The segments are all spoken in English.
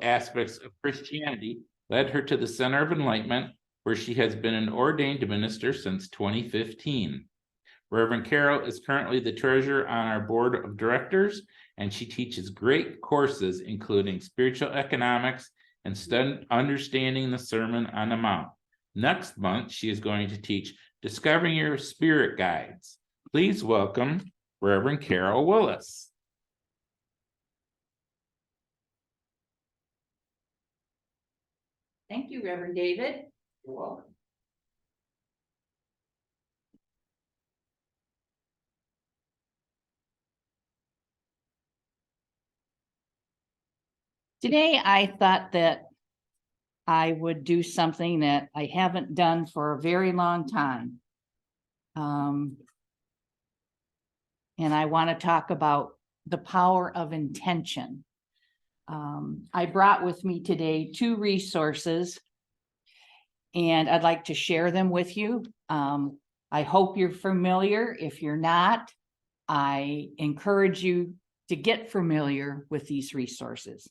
aspects of Christianity led her to the Center of Enlightenment, where she has been an ordained minister since 2015. Reverend Carol is currently the treasurer on our board of directors, and she teaches great courses, including spiritual economics and understanding the Sermon on the Mount. Next month, she is going to teach Discovering Your Spirit Guides. Please welcome Reverend Carol Willis. Thank you, Reverend David. You're welcome. Today, I thought that I would do something that I haven't done for a very long time. And I want to talk about the power of intention. I brought with me today 2 resources, and I'd like to share them with you. I hope you're familiar. If you're not, I encourage you to get familiar with these resources.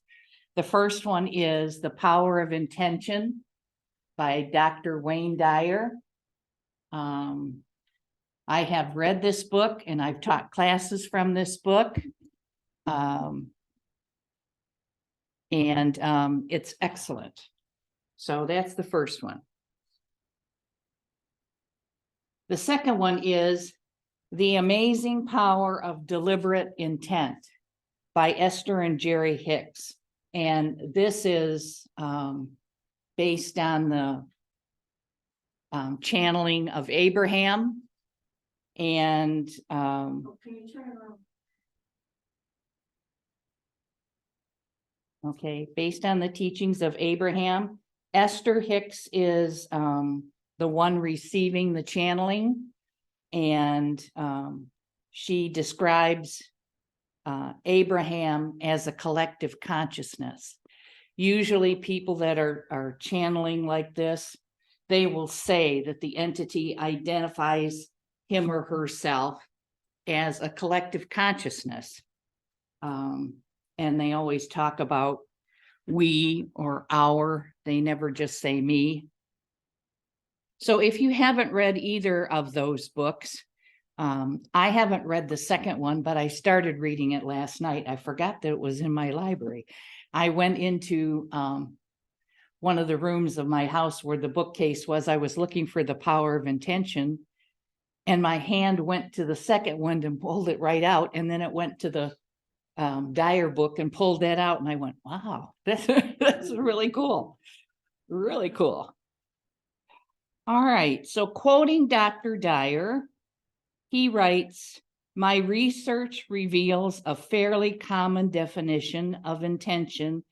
The first one is The Power of Intention by Dr. Wayne Dyer. I have read this book and I've taught classes from this book. It's excellent. So that's the first one. The second one is The Amazing Power of Deliberate Intent by Esther and Jerry Hicks. And this is based on the channeling of Abraham. And can you turn around? Okay, based on the teachings of Abraham. Esther Hicks is the one receiving the channeling, and she describes Abraham as a collective consciousness. Usually people that are channeling like this, they will say that the entity identifies him or herself as a collective consciousness. And they always talk about we or our, they never just say me. So if you haven't read either of those books, I haven't read the second one, but I started reading it last night. I forgot that it was in my library. I went into one of the rooms of my house where the bookcase was. I was looking for The Power of Intention, and my hand went to the second one and pulled it right out. And then it went to the Dyer book and pulled that out. And I went, wow, that's really cool. Really cool. All right. So quoting Dr. Dyer, he writes, "My research reveals a fairly common definition of intention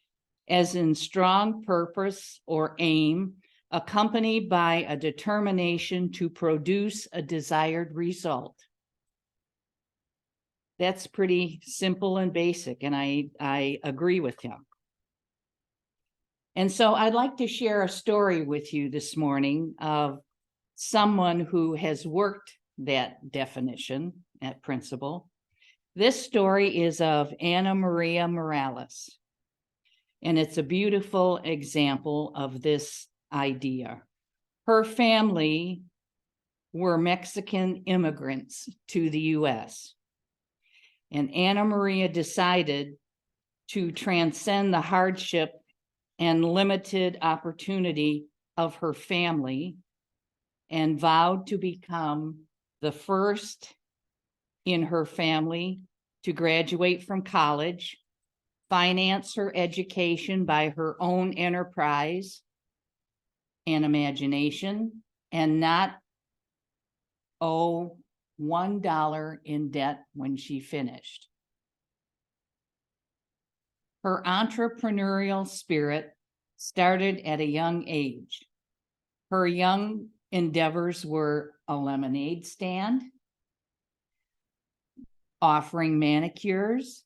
as in strong purpose or aim, accompanied by a determination to produce a desired result." That's pretty simple and basic, and I agree with him. And so I'd like to share a story with you this morning of someone who has worked that definition, that principle. This story is of Anna Maria Morales, and it's a beautiful example of this idea. Her family were Mexican immigrants to the US, and Anna Maria decided to transcend the hardship and limited opportunity of her family and vowed to become the first in her family to graduate from college, finance her education by her own enterprise and imagination, and not owe $1 in debt when she finished. Her entrepreneurial spirit started at a young age. Her young endeavors were a lemonade stand, offering manicures,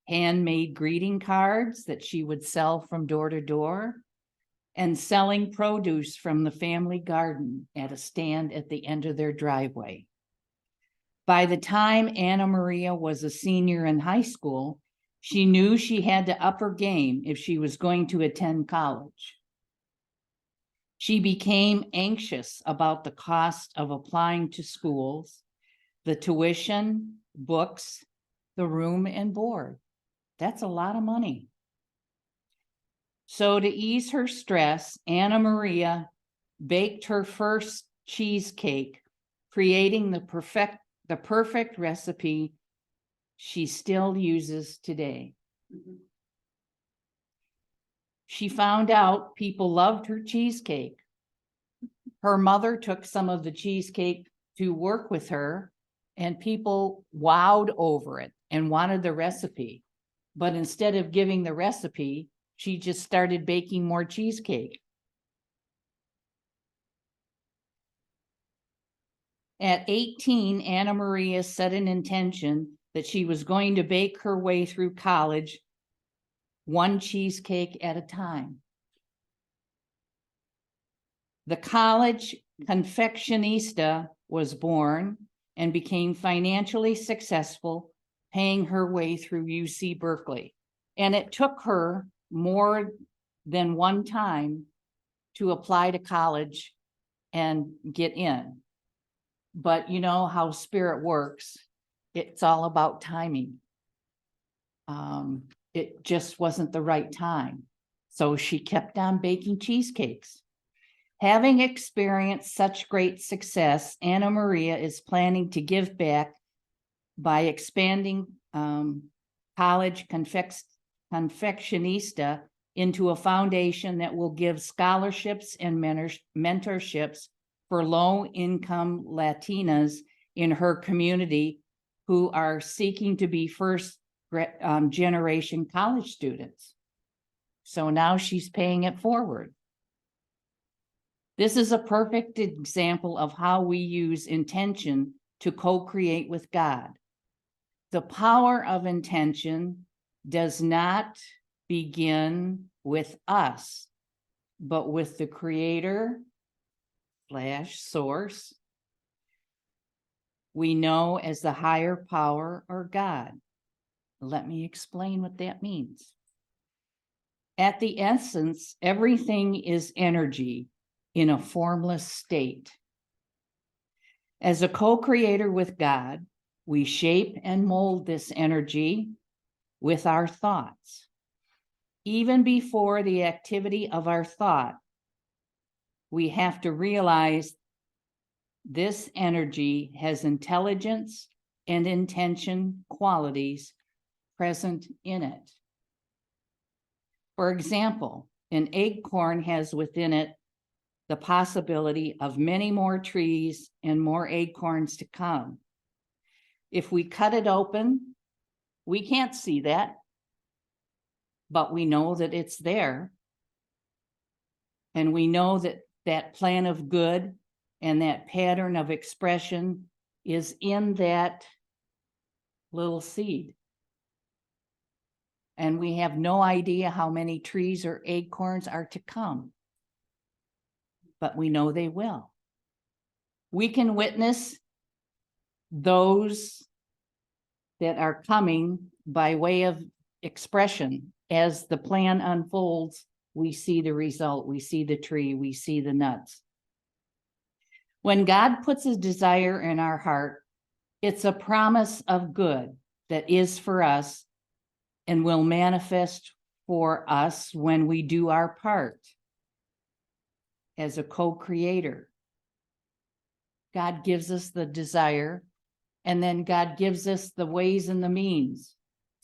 handmade greeting cards that she would sell from door to door, and selling produce from the family garden at a stand at the end of their driveway. By the time Anna Maria was a senior in high school, She knew she had to up her game if she was going to attend college. She became anxious about the cost of applying to schools, the tuition, books, the room and board. That's a lot of money. So to ease her stress, Anna Maria baked her first cheesecake, creating the perfect recipe she still uses today. She found out people loved her cheesecake. Her mother took some of the cheesecake to work with her, and people wowed over it and wanted the recipe. But instead of giving the recipe, she just started baking more cheesecake. At 18, Anna Maria set an intention that she was going to bake her way through college, one cheesecake at a time. The college confectionista was born and became financially successful, paying her way through UC Berkeley. And it took her more than one time to apply to college and get in. But you know how spirit works. It's all about timing. It just wasn't the right time. So she kept on baking cheesecakes. Having experienced such great success, Anna Maria is planning to give back by expanding college confectionista into a foundation that will give scholarships and mentorships for low-income Latinas in her community who are seeking to be first generation college students. So now she's paying it forward. This is a perfect example of how we use intention to co-create with God. The power of intention does not begin with us, but with the creator / source we know as the higher power or God. Let me explain what that means. At the essence, everything is energy in a formless state. As a co-creator with God, we shape and mold this energy with our thoughts. Even before the activity of our thought, we have to realize this energy has intelligence and intention qualities present in it. For example, an acorn has within it the possibility of many more trees and more acorns to come. If we cut it open, we can't see that, but we know that it's there. And we know that that plan of good and that pattern of expression is in that little seed. And we have no idea how many trees or acorns are to come, but we know they will. We can witness those that are coming by way of expression. As the plan unfolds, we see the result, we see the tree, we see the nuts. When God puts a desire in our heart, it's a promise of good that is for us and will manifest for us when we do our part as a co-creator. God gives us the desire, and then God gives us the ways and the means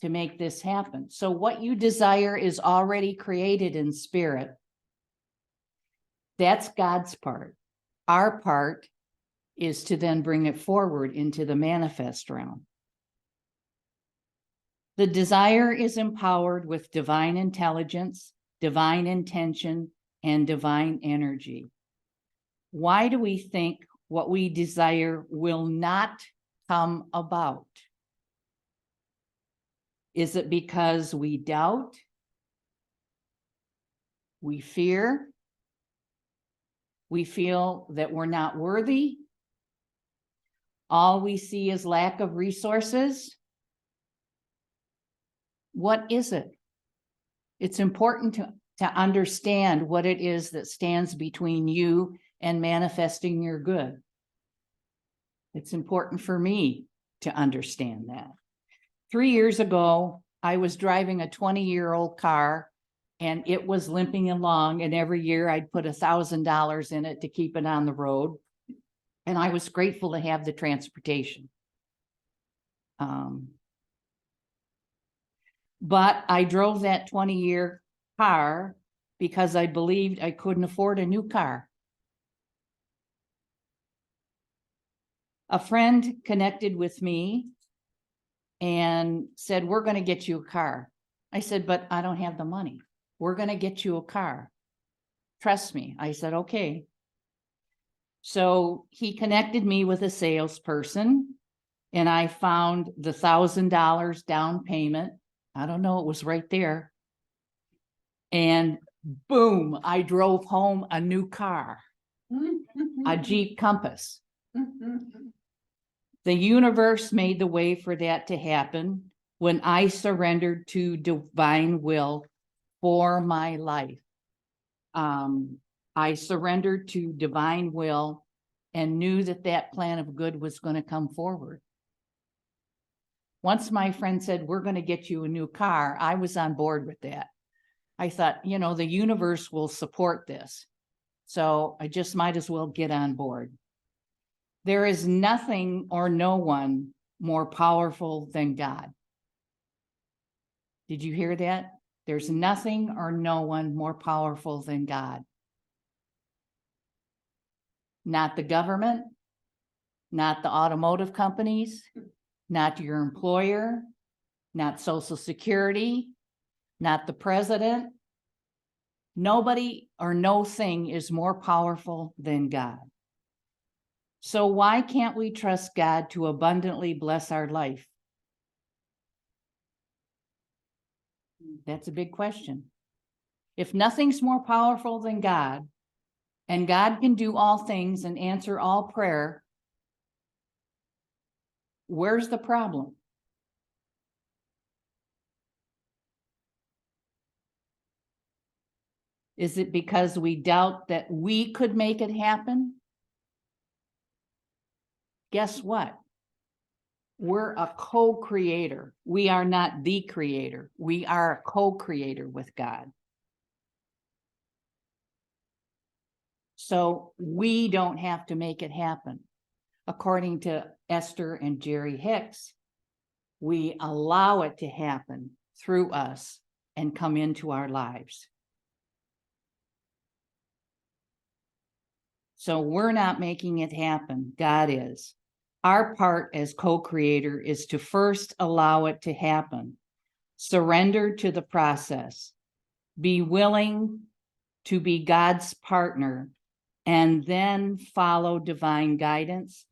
to make this happen. So what you desire is already created in spirit. That's God's part. Our part is to then bring it forward into the manifest realm. The desire is empowered with divine intelligence, divine intention, and divine energy. Why do we think what we desire will not come about? Is it because we doubt? We fear? We feel that we're not worthy? All we see is lack of resources? What is it? It's important to understand what it is that stands between you and manifesting your good. It's important for me to understand that. 3 years ago, I was driving a 20-year-old car and it was limping along, and every year I'd put $1,000 in it to keep it on the road. And I was grateful to have the transportation. But I drove that 20-year car because I believed I couldn't afford a new car. A friend connected with me and said, we're going to get you a car. I said, but I don't have the money. We're going to get you a car. Trust me. I said, okay. So he connected me with a salesperson, and I found the $1,000 down payment. I don't know, it was right there. And boom, I drove home a new car, a Jeep Compass. The universe made the way for that to happen when I surrendered to divine will for my life. I surrendered to divine will and knew that that plan of good was going to come forward. Once my friend said, we're going to get you a new car, I was on board with that. I thought, you know, the universe will support this. So I just might as well get on board. There is nothing or no one more powerful than God. Did you hear that? There's nothing or no one more powerful than God. Not the government, not the automotive companies, not your employer, not Social Security, not the president. Nobody or no thing is more powerful than God. So why can't we trust God to abundantly bless our life? That's a big question. If nothing's more powerful than God, and God can do all things and answer all prayer, where's the problem? Is it because we doubt that we could make it happen? Guess what? We're a co-creator. We are not the creator. We are a co-creator with God. So we don't have to make it happen. According to Esther and Jerry Hicks, we allow it to happen through us and come into our lives. So we're not making it happen. God is. Our part as co-creator is to first allow it to happen. Surrender to the process. Be willing to be God's partner, and then follow divine guidance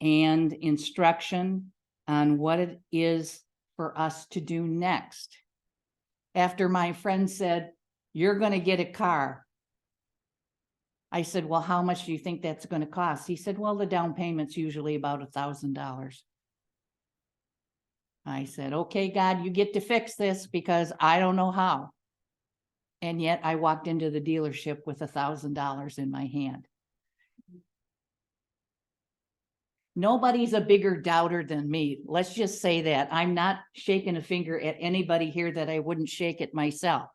and instruction on what it is for us to do next. After my friend said, you're going to get a car, I said, well, how much do you think that's going to cost? He said, well, the down payment's usually about $1,000. I said, okay, God, you get to fix this because I don't know how. And yet I walked into the dealership with $1,000 in my hand. Nobody's a bigger doubter than me. Let's just say that. I'm not shaking a finger at anybody here that I wouldn't shake at myself.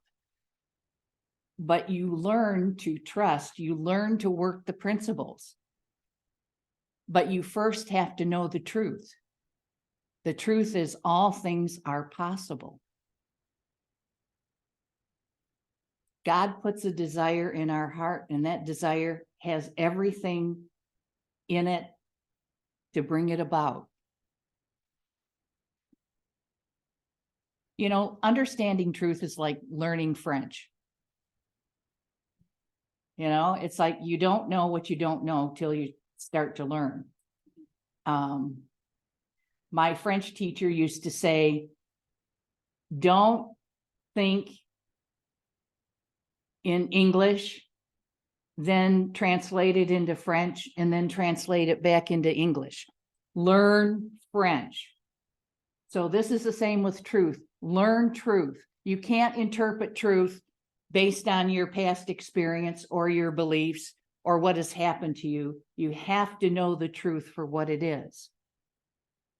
But you learn to trust, you learn to work the principles. But you first have to know the truth. The truth is all things are possible. God puts a desire in our heart, and that desire has everything in it to bring it about. You know, understanding truth is like learning French. You know, it's like you don't know what you don't know till you start to learn. My French teacher used to say, don't think in English, then translate it into French, and then translate it back into English. Learn French. So this is the same with truth. Learn truth. You can't interpret truth based on your past experience or your beliefs or what has happened to you. You have to know the truth for what it is.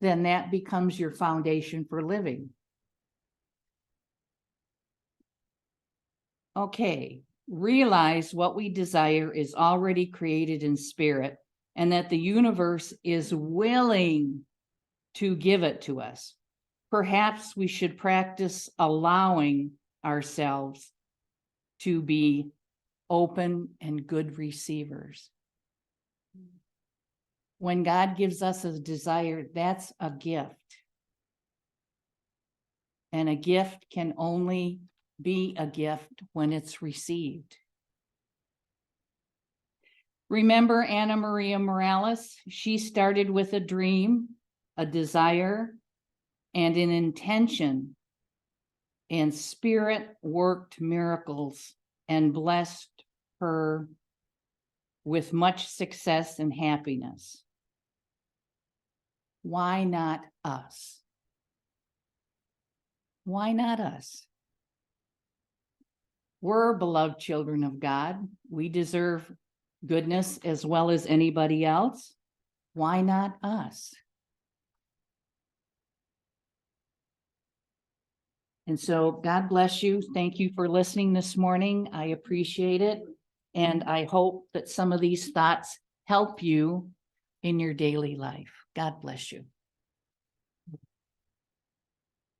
Then that becomes your foundation for living. Okay, realize what we desire is already created in spirit, and that the universe is willing to give it to us. Perhaps we should practice allowing ourselves to be open and good receivers. When God gives us a desire, that's a gift. And a gift can only be a gift when it's received. Remember Anna Maria Morales? She started with a dream, a desire, and an intention, and Spirit worked miracles and blessed her with much success and happiness. Why not us? Why not us? We're beloved children of God. We deserve goodness as well as anybody else. Why not us? And so God bless you. Thank you for listening this morning. I appreciate it. And I hope that some of these thoughts help you in your daily life. God bless you.